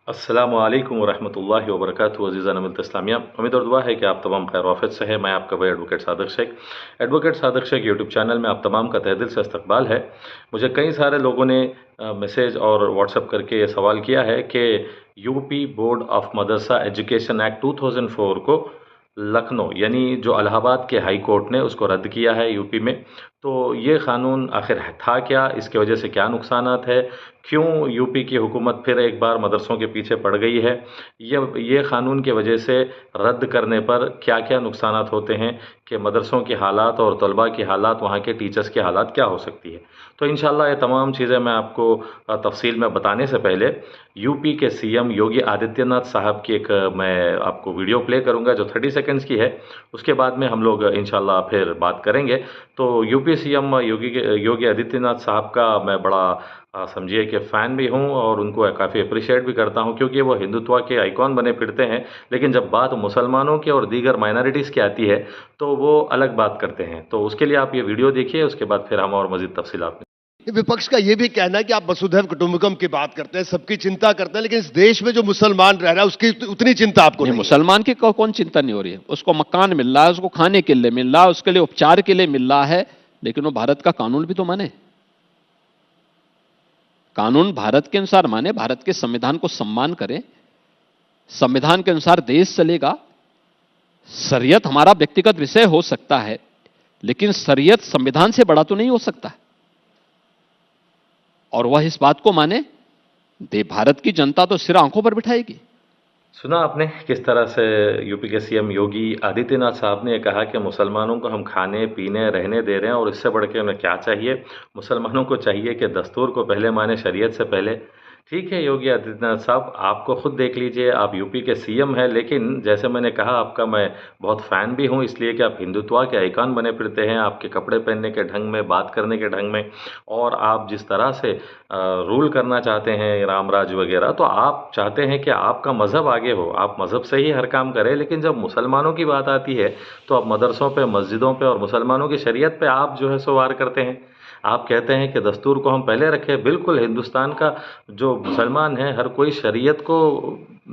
अस्सलामु अलैकुम वरहमतुल्लाहि वबरकातुहू अज़ीज़ान मिल्लत इस्लामिया। उम्मीद और दुआ है कि आप तमाम खैर वाफियत से है। मैं आपका भाई advocate Sadiq Shaikh. Advocate Sadiq Shaikh YouTube channel में आप तमाम का तहे दिल से इस्तकबाल है। मुझे कई सारे लोगों ने मैसेज और व्हाट्सएप करके ये सवाल किया है कि UP board of Madrasa education act 2004 को लखनऊ यानी जो इलाहाबाद के हाई कोर्ट ने उसको रद्द किया है यूपी में। तो ये क़ानून आखिर था क्या, इसकी वजह से क्या नुकसानात है, क्यों यूपी की हुकूमत फिर एक बार मदरसों के पीछे पड़ गई है, ये क़ानून की वजह से रद्द करने पर क्या क्या नुकसानात होते हैं, कि मदरसों की हालात और तलबा की हालात, वहाँ के टीचर्स की हालात क्या हो सकती है। तो इंशाअल्लाह ये तमाम चीज़ें मैं आपको तफसील में बताने से पहले यूपी के सीएम योगी आदित्यनाथ साहब की एक मैं आपको वीडियो प्ले करूंगा जो 30 सेकंड्स की है। उसके बाद में हम लोग इंशाअल्लाह फिर बात करेंगे। तो यूपी सीएम योगी आदित्यनाथ साहब का मैं बड़ा समझिए कि फ़ैन भी हूँ और उनको काफ़ी अप्रिशिएट भी करता हूँ, क्योंकि वो हिंदुत्व के आइकॉन बने फिरते हैं। लेकिन जब बात मुसलमानों की और दीगर माइनॉरिटीज़ की आती है तो वो अलग बात करते हैं। तो उसके लिए आप ये वीडियो देखिए, उसके बाद फिर हम और मज़ीद तफसीलात में। विपक्ष का यह भी कहना है कि आप वसुधैव कुटुंबकम की बात करते हैं, सबकी चिंता करते हैं, लेकिन इस देश में जो मुसलमान रह रहा है उसकी उतनी चिंता आपको नहीं। मुसलमान की कौन चिंता नहीं हो रही है? उसको मकान मिल रहा है, उसको खाने के लिए मिल रहा है, उसके लिए उपचार के लिए मिल रहा है, लेकिन वो भारत का कानून भी तो माने। कानून भारत के अनुसार माने, भारत के संविधान को सम्मान करे, संविधान के अनुसार देश चलेगा। शरीयत हमारा व्यक्तिगत विषय हो सकता है, लेकिन शरीयत संविधान से बड़ा तो नहीं हो सकता। और वह इस बात को माने, भारत की जनता तो सिर आंखों पर बिठाएगी। सुना आपने किस तरह से यूपी के सीएम योगी आदित्यनाथ साहब ने कहा कि मुसलमानों को हम खाने पीने रहने दे रहे हैं और इससे बढ़ के उन्हें क्या चाहिए। मुसलमानों को चाहिए कि दस्तूर को पहले माने, शरीयत से पहले। ठीक है योगी आदित्यनाथ साहब, आपको खुद देख लीजिए, आप यूपी के सीएम हैं, लेकिन जैसे मैंने कहा आपका मैं बहुत फ़ैन भी हूँ, इसलिए कि आप हिंदुत्व के आइकॉन बने फिरते हैं। आपके कपड़े पहनने के ढंग में, बात करने के ढंग में, और आप जिस तरह से रूल करना चाहते हैं राम राज वगैरह, तो आप चाहते हैं कि आपका मज़हब आगे हो, आप मज़हब से ही हर काम करें। लेकिन जब मुसलमानों की बात आती है तो आप मदरसों पे, मस्जिदों पे और मुसलमानों की शरीयत पे आप जो है सो वार करते हैं। आप कहते हैं कि दस्तूर को हम पहले रखें। बिल्कुल, हिंदुस्तान का जो मुसलमान है हर कोई शरीयत को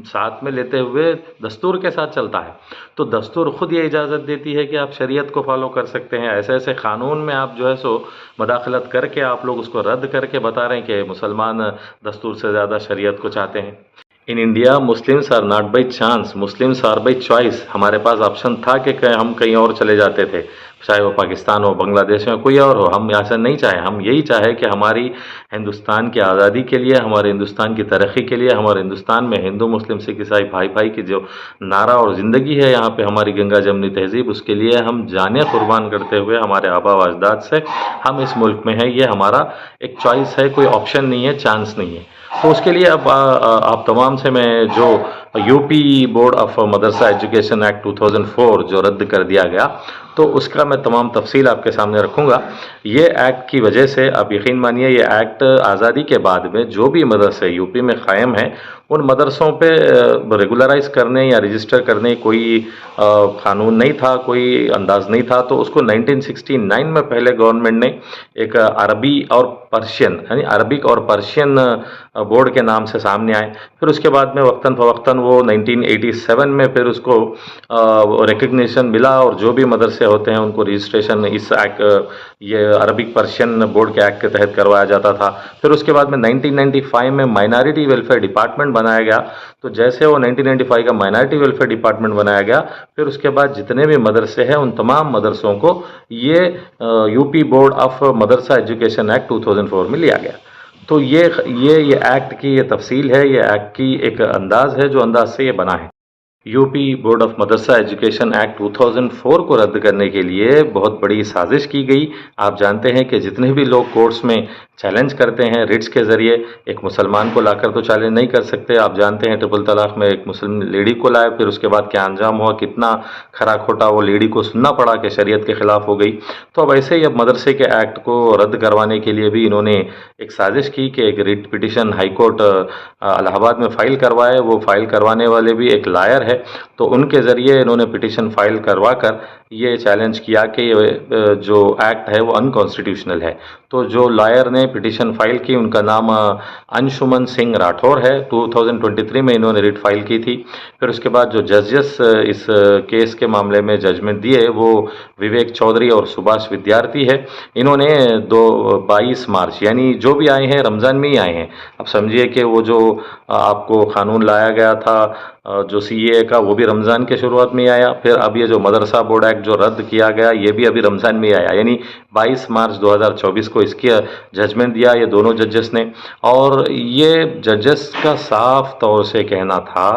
साथ में लेते हुए दस्तूर के साथ चलता है। तो दस्तूर खुद ये इजाज़त देती है कि आप शरीयत को फॉलो कर सकते हैं। ऐसे ऐसे क़ानून में आप जो है सो मदाखलत करके आप लोग उसको रद्द करके बता रहे हैं कि मुसलमान दस्तूर से ज़्यादा शरीयत को चाहते हैं। In India Muslims are not by chance, Muslims are by choice. हमारे पास ऑप्शन था कि हम कहीं और चले जाते थे, चाहे वो पाकिस्तान हो, बांग्लादेश में कोई और हो। हम ऐसा नहीं चाहे, हम यही चाहे कि हमारी हिंदुस्तान की आज़ादी के लिए, हमारे हिंदुस्तान की तरक्की के लिए, हमारे हिंदुस्तान में हिंदू मुस्लिम सिख ईसाई भाई भाई की जो नारा और ज़िंदगी है यहाँ पे, हमारी गंगा जमनी तहजीब, उसके लिए हम जाने कुर्बान करते हुए हमारे आबा व अजदाद से हम इस मुल्क में हैं। ये हमारा एक चॉइस है, कोई ऑप्शन नहीं है, चांस नहीं है। तो उसके लिए अब आप तमाम से मैं जो UP board of Madrasa education act 2004 जो रद्द कर दिया गया, तो उसका मैं तमाम तफसील आपके सामने रखूँगा। ये एक्ट की वजह से आप यकीन मानिए, ये एक्ट आज़ादी के बाद में जो भी मदरसे यूपी में क़ायम हैं, उन मदरसों पे रेगुलराइज करने या रजिस्टर करने कोई क़ानून नहीं था, कोई अंदाज़ नहीं था। तो उसको 1969 में पहले गवर्नमेंट ने एक अरबी और पर्शियन यानी अरबिक और पर्शियन बोर्ड के नाम से सामने आए। फिर उसके बाद में वक्तन फ़वक्तन वो 1987 में फिर उसको रिकग्निशन मिला, और जो भी मदरसे होते हैं उनको रजिस्ट्रेशन इस एक्ट, ये अरबिक पर्शियन बोर्ड के एक्ट के तहत करवाया जाता था। फिर उसके बाद में 1995 में माइनॉरिटी वेलफेयर डिपार्टमेंट बनाया गया। तो जैसे वो 1995 का माइनॉरिटी वेलफेयर डिपार्टमेंट बनाया गया, फिर उसके बाद जितने भी मदरसे हैं उन तमाम मदरसों को ये UP board of Madrasa education act 2004 में लिया गया। तो ये एक्ट की ये तफसील है, ये एक्ट की एक अंदाज़ है जो अंदाज से ये बना है। UP board of Madrasa education act 2004 को रद्द करने के लिए बहुत बड़ी साजिश की गई। आप जानते हैं कि जितने भी लोग कोर्ट्स में चैलेंज करते हैं रिट्स के ज़रिए, एक मुसलमान को लाकर तो चैलेंज नहीं कर सकते। आप जानते हैं ट्रिपल तलाक में एक मुस्लिम लेडी को लाए, फिर उसके बाद क्या अंजाम हुआ, कितना खरा खोटा वो लेडी को सुनना पड़ा कि शरीयत के ख़िलाफ़ हो गई। तो अब ऐसे ही अब मदरसे के एक्ट को रद्द करवाने के लिए भी इन्होंने एक साजिश की कि एक writ petition high court Allahabad में फ़ाइल करवाए। वो फ़ाइल करवाने वाले भी एक लायर है, तो उनके ज़रिए इन्होंने पिटिशन फाइल करवा कर ये चैलेंज किया कि जो एक्ट है वो अनकॉन्स्टिट्यूशनल है। तो जो लॉयर ने ने पिटीशन फाइल की। उनका नाम अंशुमन सिंह राठौर है। 2023 में इन्होंने रिट फाइल की थी। फिर उसके बाद जो जजेस इस केस के मामले में जजमेंट दिए वो विवेक चौधरी और सुभाष विद्यार्थी है। इन्होंने 22 मार्च यानी जो भी आए हैं रमज़ान में ही आए हैं। अब समझिए कि वो जो आपको कानून लाया गया था जो सीएए का, वो भी रमज़ान के शुरुआत में ही आया। फिर अब ये जो मदरसा बोर्ड एक्ट जो रद्द किया गया ये भी अभी रमज़ान में ही आया, यानी 22 मार्च 2024 को इसकी जजमेंट दिया ये दोनों जजेस ने। और ये जजेस का साफ तौर से कहना था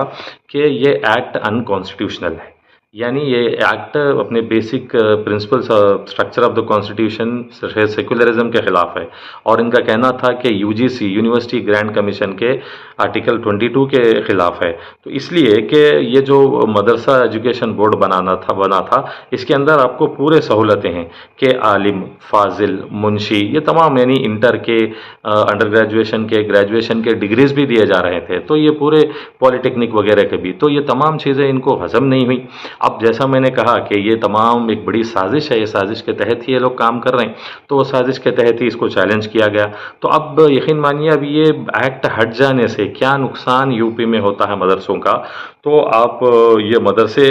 कि ये एक्ट अनकॉन्स्टिट्यूशनल है, यानी ये एक्ट अपने basic principles structure of the constitution secularism के खिलाफ है। और इनका कहना था कि यूजीसी यूनिवर्सिटी ग्रांट कमीशन के आर्टिकल 22 के खिलाफ है। तो इसलिए कि ये जो मदरसा एजुकेशन बोर्ड बना था इसके अंदर आपको पूरे सहूलतें हैं कि आलिम, फाजिल, मुंशी, ये तमाम यानी इंटर के, अंडर ग्रेजुएशन के, ग्रेजुएशन के डिग्रीज भी दिए जा रहे थे। तो ये पूरे पॉलिटेक्निक वगैरह के भी, तो ये तमाम चीज़ें इनको हजम नहीं हुई। अब जैसा मैंने कहा कि ये तमाम एक बड़ी साजिश है, ये साजिश के तहत ही ये लोग काम कर रहे हैं, तो वो साजिश के तहत ही इसको चैलेंज किया गया। तो अब यकीन मानिए अब ये एक्ट हट जाने से क्या नुकसान यूपी में होता है मदरसों का। तो आप ये मदरसे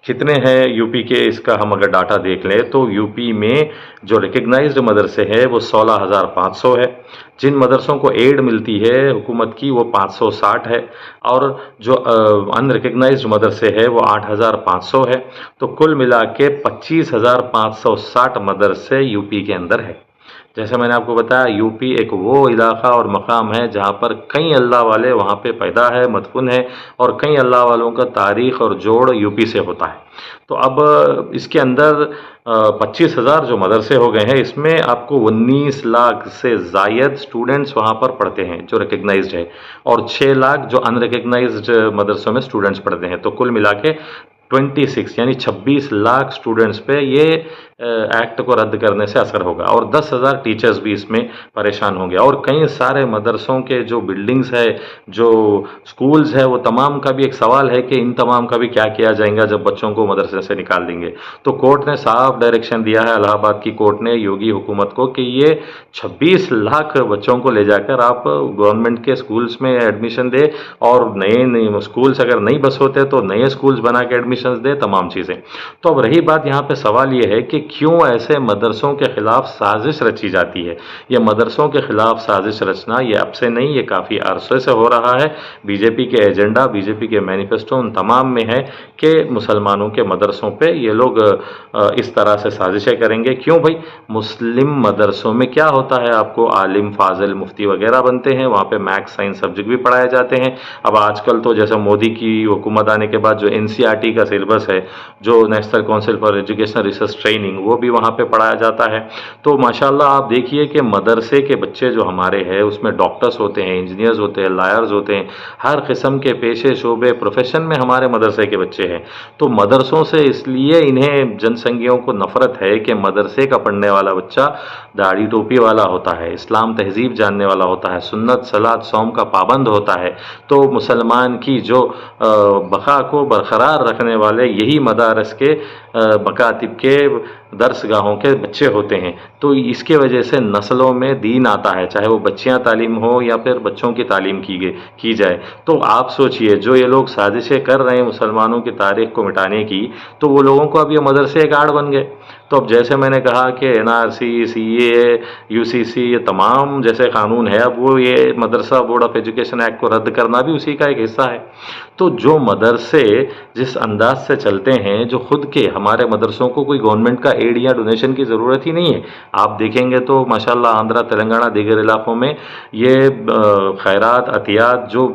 कितने हैं यूपी के, इसका हम अगर डाटा देख लें तो यूपी में जो रिकग्नाइज्ड मदरसे हैं वो 16,500 है। जिन मदरसों को एड मिलती है हुकूमत की वो 560 है, और जो अनरिकग्नाइज्ड मदरसे है वो 8,500 है। तो कुल मिला के 25,560 मदरसे यूपी के अंदर है। जैसे मैंने आपको बताया यूपी एक वो इलाका और मकाम है जहाँ पर कई अल्लाह वाले वहाँ पे पैदा है, मदफून है, और कई अल्लाह वालों का तारीख़ और जोड़ यूपी से होता है। तो अब इसके अंदर 25,000 जो मदरसे हो गए हैं, इसमें आपको 19 लाख से ज़ायद स्टूडेंट्स वहाँ पर पढ़ते हैं जो रिकग्नाइज्ड है, और 6 लाख जो अनरिकग्नाइज्ड मदरसों में स्टूडेंट्स पढ़ते हैं। तो कुल मिला के 26 यानी 26 लाख स्टूडेंट्स पे ये एक्ट को रद्द करने से असर होगा, और 10,000 टीचर्स भी इसमें परेशान होंगे। और कई सारे मदरसों के जो बिल्डिंग्स है, जो स्कूल्स है, वो तमाम का भी एक सवाल है कि इन तमाम का भी क्या किया जाएगा जब बच्चों को मदरसे से निकाल देंगे। तो कोर्ट ने साफ डायरेक्शन दिया है, इलाहाबाद की कोर्ट ने योगी हुकूमत को, कि ये 26 लाख बच्चों को ले जाकर आप गवर्नमेंट के स्कूल्स में एडमिशन दे, और नए स्कूल्स अगर नहीं बस होते तो नए स्कूल्स बना के एडमिशन दे, तमाम चीज़ें। तो अब रही बात यहाँ पे सवाल ये है कि क्यों ऐसे मदरसों के खिलाफ साजिश रची जाती है। ये मदरसों के खिलाफ साजिश रचना ये अब से नहीं, ये काफ़ी अरसे से हो रहा है। बीजेपी के एजेंडा, बीजेपी के मैनिफेस्टो उन तमाम में है कि मुसलमानों के मदरसों पे ये लोग इस तरह से साजिशें करेंगे। क्यों भाई, मुस्लिम मदरसों में क्या होता है, आपको आलिम, फाजिल, मुफ्ती वगैरह बनते हैं, वहाँ पे मैथ्स, साइंस सब्जेक्ट भी पढ़ाए जाते हैं। अब आजकल तो जैसे मोदी की हुकूमत आने के बाद जो एनसीईआरटी का सिलेबस है, जो national council for educational research training, वो भी वहाँ पे पढ़ाया जाता है। तो माशाल्लाह आप देखिए कि मदरसे के बच्चे जो हमारे हैं उसमें डॉक्टर्स होते हैं, इंजीनियर्स होते हैं, लॉयर्स होते हैं, हर किस्म के पेशे, शोबे, प्रोफेशन में हमारे मदरसे के बच्चे हैं। तो मदरसों से इसलिए इन्हें जनसंघियों को नफरत है कि मदरसे का पढ़ने वाला बच्चा दाढ़ी टोपी वाला होता है, इस्लाम तहजीब जानने वाला होता है, सुन्नत, सलात, सौम का पाबंद होता है। तो मुसलमान की जो बका को बरकरार रखने वाले यही मदारस के मकातिब के दरसगाहों के बच्चे होते हैं। तो इसके वजह से नस्लों में दीन आता है, चाहे वो बच्चियां तालीम हो या फिर बच्चों की तालीम की जाए। तो आप सोचिए जो ये लोग साजिशें कर रहे हैं मुसलमानों की तारीख को मिटाने की, तो वो लोगों को अब ये मदरसे गार्ड बन गए। तो अब जैसे मैंने कहा कि एनआरसी, सीएए, यूसीसी, ये तमाम जैसे कानून है, अब वो ये मदरसा बोर्ड ऑफ एजुकेशन एक्ट को रद्द करना भी उसी का एक हिस्सा है। तो जो मदरसे जिस अंदाज से चलते हैं, जो खुद के हमारे मदरसों को कोई गवर्नमेंट का एड या डोनेशन की ज़रूरत ही नहीं है। आप देखेंगे तो माशाल्लाह आंध्रा, तेलंगाना, दीगर इलाकों में ये खैरात, अतियात जो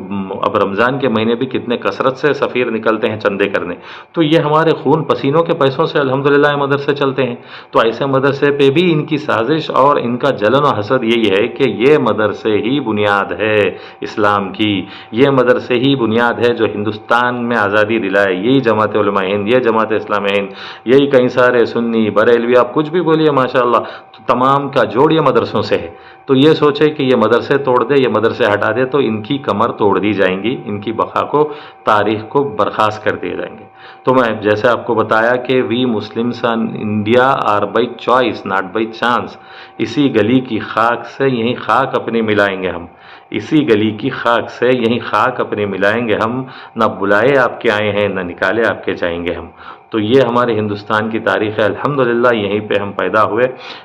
अब रमज़ान के महीने भी कितने कसरत से सफ़ीर निकलते हैं चंदे करने, तो ये हमारे खून पसीनों के पैसों से अल्हम्दुलिल्लाह मदरसे चलते हैं। तो ऐसे मदरसे पे भी इनकी साजिश और इनका जलन और हसद यही है कि ये मदरसे ही बुनियाद है इस्लाम की, ये मदरसे ही बुनियाद है जो हिंदुस्तान में आज़ादी दिलाए। यही जमात उलमा हिंद, ये जमात इस्लामी हिंद, यही कई सारे सुन्नी, बरेलवी, आप कुछ भी बोलिए माशाअल्लाह, तो तमाम का जोड़ ये मदरसों से है। तो ये सोचे कि ये मदरसे तोड़ दे, ये मदरसे हटा दे, तो इनकी कमर तोड़ दी जाएंगी, इनकी बका को, तारीख को बर्खास्त कर दिए जाएंगे। तो मैं जैसे आपको बताया कि we Muslims in India are by choice not by chance. इसी गली की खाक से यही खाक अपनी मिलाएंगे हम, इसी गली की खाक से यही खाक अपनी मिलाएंगे हम, ना बुलाए आपके आए हैं ना निकाले आपके जाएंगे हम। तो ये हमारे हिंदुस्तान की तारीख़ है। अल्हम्दुलिल्लाह यहीं पे हम पैदा हुए,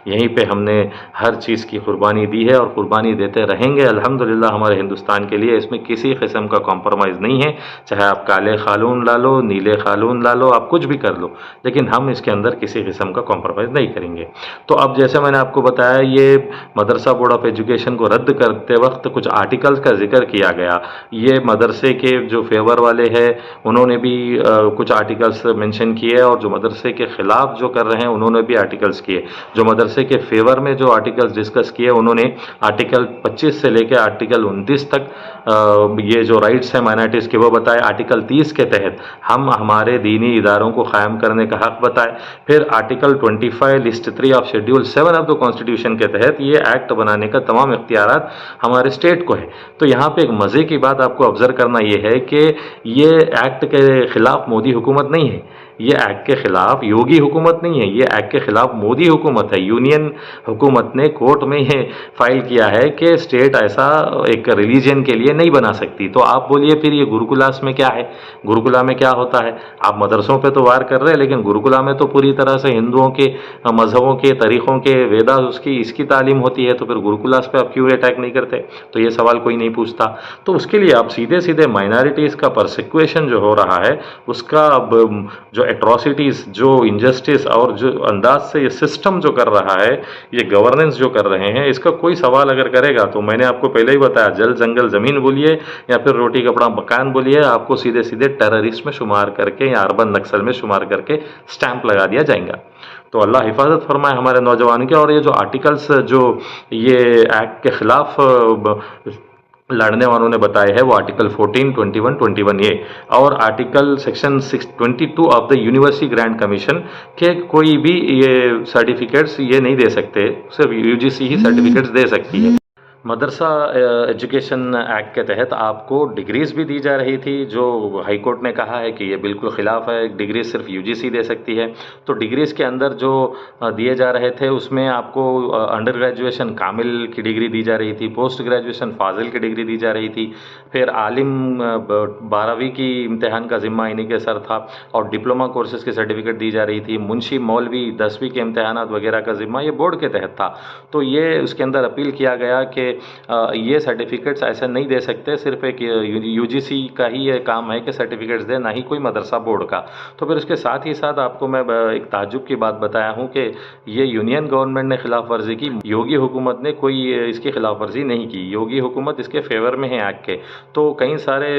यहीं पे हमने हर चीज़ की कुर्बानी दी है और कुर्बानी देते रहेंगे अल्हम्दुलिल्लाह हमारे हिंदुस्तान के लिए। इसमें किसी किस्म का कॉम्प्रोमाइज़ नहीं है, चाहे आप काले खालून ला लो, नीले खालून ला लो, आप कुछ भी कर लो, लेकिन हम इसके अंदर किसी किस्म का कॉम्प्रोमाइज़ नहीं करेंगे। तो अब जैसे मैंने आपको बताया, ये मदरसा बोर्ड ऑफ एजुकेशन को रद्द करते वक्त कुछ आर्टिकल्स का जिक्र किया गया। ये मदरसे के जो फेवर वाले हैं उन्होंने भी कुछ आर्टिकल्स मेंशन किए, और जो मदरसे के ख़िलाफ़ जो कर रहे हैं उन्होंने भी आर्टिकल्स किए। जो मदरसे के फेवर में जो आर्टिकल्स डिस्कस किए उन्होंने आर्टिकल 25 से लेकर आर्टिकल 29 तक ये जो राइट्स हैं माइनॉरिटीज़ के वो बताए। आर्टिकल 30 के तहत हम हमारे दीनी इदारों को क़ायम करने का हक़ बताए। फिर article 25 list 3 of schedule 7 of the constitution के तहत ये एक्ट बनाने का तमाम इख्तियारात हमारे स्टेट को है। तो यहाँ पे एक मज़े की बात आपको ऑब्ज़र्व करना ये है कि ये एक्ट के ख़िलाफ़ मोदी हुकूमत नहीं है, ये एक्ट के ख़िलाफ़ योगी हुकूमत नहीं है, ये एक्ट के ख़िलाफ़ मोदी हुकूमत है। यूनियन हुकूमत ने कोर्ट में ये फाइल किया है कि स्टेट ऐसा एक रिलीजन के लिए नहीं बना सकती। तो आप बोलिए फिर ये गुरुकुलास में क्या है, गुरुकुला में क्या होता है? आप मदरसों पे तो वार कर रहे हैं, लेकिन गुरुकुला में तो पूरी तरह से हिंदुओं के मज़हबों के तरीक़ों के वेदा उसकी इसकी तालीम होती है, तो फिर गुरुकुलास पे आप क्यों अटैक नहीं करते? तो ये सवाल कोई नहीं पूछता। तो उसके लिए आप सीधे सीधे माइनॉरिटीज़ का परसिक्वेशन जो हो रहा है उसका अब जो एट्रॉसिटीज़, जो इनजस्टिस और जो अंदाज से ये सिस्टम जो कर रहा है, ये गवर्नेंस जो कर रहे हैं, इसका कोई सवाल अगर करेगा तो मैंने आपको पहले ही बताया, जल जंगल ज़मीन बोलिए या फिर रोटी कपड़ा मकान बोलिए, आपको सीधे सीधे टेररिस्ट में शुमार करके या अर्बन नक्सल में शुमार करके स्टैंप लगा दिया जाएगा। तो अल्लाह हिफाजत फरमाए हमारे नौजवान के। और ये जो आर्टिकल्स जो ये एक्ट के ख़िलाफ़ लड़ने वालों ने बताए हैं वो आर्टिकल 14, 21, 21A और article section 622 of the university grant commission के कोई भी ये सर्टिफिकेट्स ये नहीं दे सकते, सिर्फ यूजीसी ही सर्टिफिकेट्स दे सकती है। मदरसा एजुकेशन एक्ट के तहत आपको डिग्रीज़ भी दी जा रही थी, जो हाई कोर्ट ने कहा है कि ये बिल्कुल ख़िलाफ़ है, डिग्री सिर्फ यूजीसी दे सकती है। तो डिग्रीज़ के अंदर जो दिए जा रहे थे उसमें आपको अंडर ग्रेजुएशन कामिल की डिग्री दी जा रही थी, पोस्ट ग्रेजुएशन फाजिल की डिग्री दी जा रही थी, फिर आलिम 12वीं की इम्तहान का ज़िम्मा इन्हीं के सर था, और डिप्लोमा कोर्सेज़ की सर्टिफिकेट दी जा रही थी। मुंशी मौलवी 10वीं के इम्तहानात वगैरह का ज़िम्मा ये बोर्ड के तहत था। तो ये उसके अंदर अपील किया गया कि ये सर्टिफिकेट्स ऐसे नहीं दे सकते, सिर्फ एक यूजीसी का ही ये काम है कि सर्टिफिकेट्स दे, ना ही कोई मदरसा बोर्ड का। तो फिर उसके साथ ही साथ आपको मैं एक ताज्जुब की बात बताया हूँ कि ये यूनियन गवर्नमेंट ने खिलाफ वर्जी की, योगी हुकूमत ने कोई इसकी खिलाफ वर्जी नहीं की। योगी हुकूमत इसके फेवर में है एक्ट के। तो कई सारे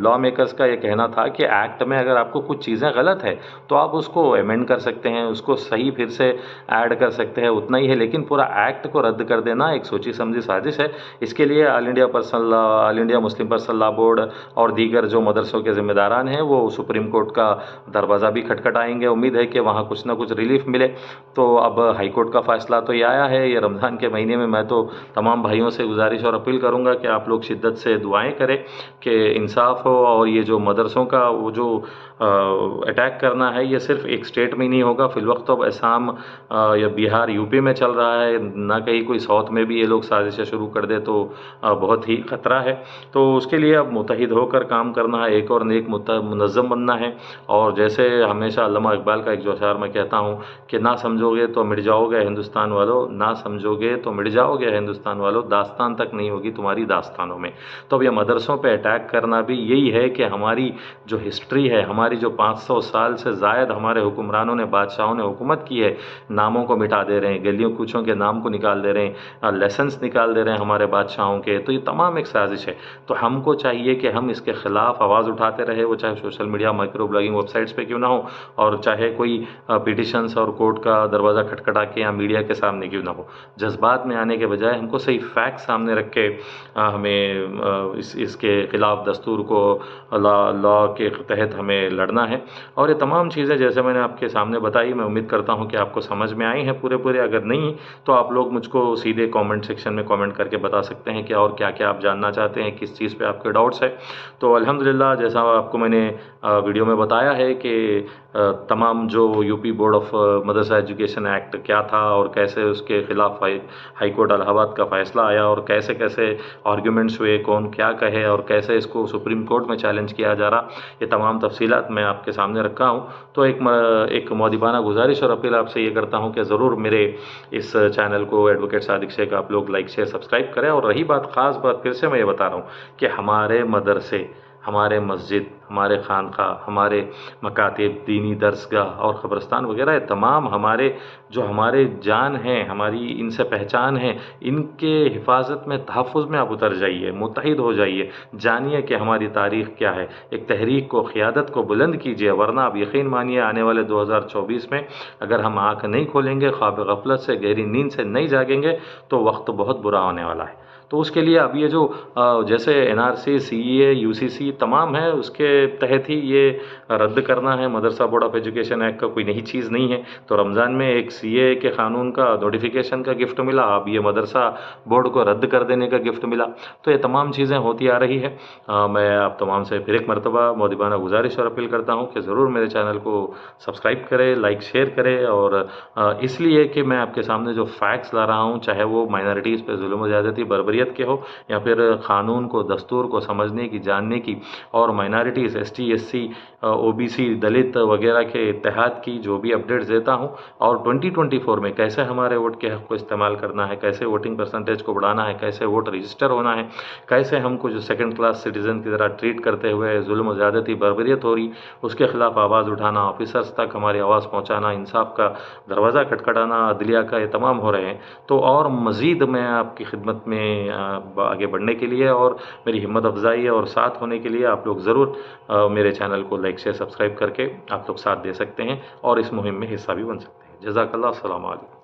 लॉ मेकर्स का ये कहना था कि एक्ट में अगर आपको कुछ चीज़ें गलत है तो आप उसको अमेंड कर सकते हैं, उसको सही फिर से ऐड कर सकते हैं, उतना ही है। लेकिन पूरा एक्ट को रद्द कर देना एक सोची समझी साजिश है। इसके लिए all India Muslim personal law board और दीगर जो मदरसों के ज़िम्मेदारान हैं वो सुप्रीम कोर्ट का दरवाज़ा भी खटखटाएंगे। उम्मीद है कि वहाँ कुछ ना कुछ रिलीफ मिले। तो अब हाई कोर्ट का फ़ैसला तो ये आया है। ये रमज़ान के महीने में मैं तो तमाम भाइयों से गुजारिश और अपील करूँगा कि आप लोग शिद्दत से दुआएँ करें कि इंसाफ हो, और ये जो मदरसों का वो जो अटैक करना है ये सिर्फ एक स्टेट में ही नहीं होगा। फिलवक्त तो असम या बिहार यूपी में चल रहा है, ना कहीं कोई साउथ में भी ये लोग साजिशें शुरू कर दे तो बहुत ही ख़तरा है। तो उसके लिए अब मुत्तहिद होकर काम करना है, एक और एक मुनज़्ज़म बनना है। और जैसे हमेशा अल्लामा इकबाल का एक जो अशार मैं कहता हूँ कि ना समझोगे तो मिट जाओगे हिंदुस्तान वालों, ना समझोगे तो मिट जाओगे हिंदुस्तान वालों, दास्तान तक नहीं होगी तुम्हारी दास्तानों में। तो अब ये मदरसों पे अटैक करना भी यही है कि हमारी जो हिस्ट्री है, हमारी जो 500 साल से ज़ायद हमारे हुक्मरानों ने, बादशाहों ने हुकूमत की है, नामों को मिटा दे रहे हैं, गलियों कूचों के नाम को निकाल दे रहे हैं, लेसन्स निकाल दे रहे हैं हमारे बादशाहों के। तो ये तमाम एक साजिश है। तो हमको चाहिए कि हम इसके ख़िलाफ़ आवाज़ उठाते रहे, वो चाहे social media, micro blogging websites पे क्यों ना हो, और चाहे कोई पिटिशन्स और कोर्ट का दरवाज़ा खटखटा के या मीडिया के सामने क्यों ना हो। जज्बात में आने के बजाय हमको सही फैक्ट सामने रख के हमें इसके ख़िलाफ़ दस्तूर को लॉ के तहत हमें लड़ना है। और ये तमाम चीज़ें जैसे मैंने आपके सामने बताई, मैं उम्मीद करता हूँ कि आपको समझ में आई हैं पूरे। अगर नहीं तो आप लोग मुझको सीधे कमेंट सेक्शन में कमेंट कमेंट करके बता सकते हैं कि और क्या क्या आप जानना चाहते हैं, किस चीज़ पे आपके डाउट्स है। तो अल्हम्दुलिल्लाह जैसा आपको मैंने वीडियो में बताया है कि तमाम जो UP board of Madrasa education act क्या था और कैसे उसके ख़िलाफ़ हाई कोर्ट इलाहाबाद का फ़ैसला आया और कैसे कैसे आर्ग्यूमेंट्स हुए, कौन क्या कहे और कैसे इसको सुप्रीम कोर्ट में चैलेंज किया जा रहा, ये तमाम तफसीलात मैं आपके सामने रखा हूँ। तो एक मौदिबाना गुजारिश और अपील आपसे ये करता हूँ कि ज़रूर मेरे इस चैनल को एडवोकेट सादिक शेख आप लोग लाइक शेयर सब्सक्राइब करें। और रही बात ख़ास बात, फिर से मैं ये बता रहा हूँ कि हमारे मदरसे, हमारे मस्जिद, हमारे खानका, हमारे मकातिब, दीनी दरसगाह और क़ब्रस्तान वगैरह तमाम हमारे जान हैं, हमारी इनसे पहचान है, इनके हिफाजत में, तहफ़्फ़ुज़ में आप उतर जाइए, मुत्तहिद हो जाइए, जानिए कि हमारी तारीख़ क्या है। एक तहरीक को, क़ियादत को बुलंद कीजिए, वरना आप यकीन मानिए आने वाले 2024 में अगर हम आँख नहीं खोलेंगे, ख्वाब गफलत से, गहरी नींद से नहीं जागेंगे तो वक्त बहुत बुरा होने वाला है। तो उसके लिए अब ये जो जैसे एनआरसी, सीईए, यूसीसी तमाम है, उसके तहत ही ये रद्द करना है। मदरसा बोर्ड ऑफ एजुकेशन एक्ट का कोई नई चीज़ नहीं है। तो रमज़ान में एक सीए के क़ानून का नोटिफिकेशन का गिफ्ट मिला, अब ये मदरसा बोर्ड को रद्द कर देने का गिफ्ट मिला। तो ये तमाम चीज़ें होती आ रही है। मैं आप तमाम से फिर एक मरतबा मौदिबाना गुजारिश और अपील करता हूँ कि ज़रूर मेरे चैनल को सब्सक्राइब करें, लाइक शेयर करें। और इसलिए कि मैं आपके सामने जो फैक्ट्स ला रहा हूँ, चाहे वो माइनॉरिटीज़ पे जुल्म ज़्यादती, बर्बरियत के हो या फिर क़ानून को, दस्तूर को समझने की, जानने की, और माइनॉरिटीज़, एसटी, एससी, ओबीसी, दलित वगैरह के इत्तेहाद की जो भी अपडेट्स देता हूँ, और 2024 में कैसे हमारे वोट के हक़ को इस्तेमाल करना है, कैसे वोटिंग परसेंटेज को बढ़ाना है, कैसे वोट रजिस्टर होना है, कैसे हमको जो सेकंड क्लास सिटीज़न की तरह ट्रीट करते हुए जुल्म ज़्यादती, बर्बरियत हो रही, उसके ख़िलाफ़ आवाज़ उठाना, ऑफिसर्स तक हमारी आवाज़ पहुँचाना, इंसाफ का दरवाज़ा खटखटाना, अदलिया का, ये तमाम हो रहे हैं। तो और मज़ीद मैं आपकी खिदमत में आगे बढ़ने के लिए और मेरी हिम्मत अफजाई और साथ होने के लिए आप लोग ज़रूर मेरे चैनल को लाइक शेयर सब्सक्राइब करके आप लोग साथ दे सकते हैं और इस मुहिम में हिस्सा भी बन सकते हैं। जज़ाकल्लाह, अस्सलाम वालेकुम।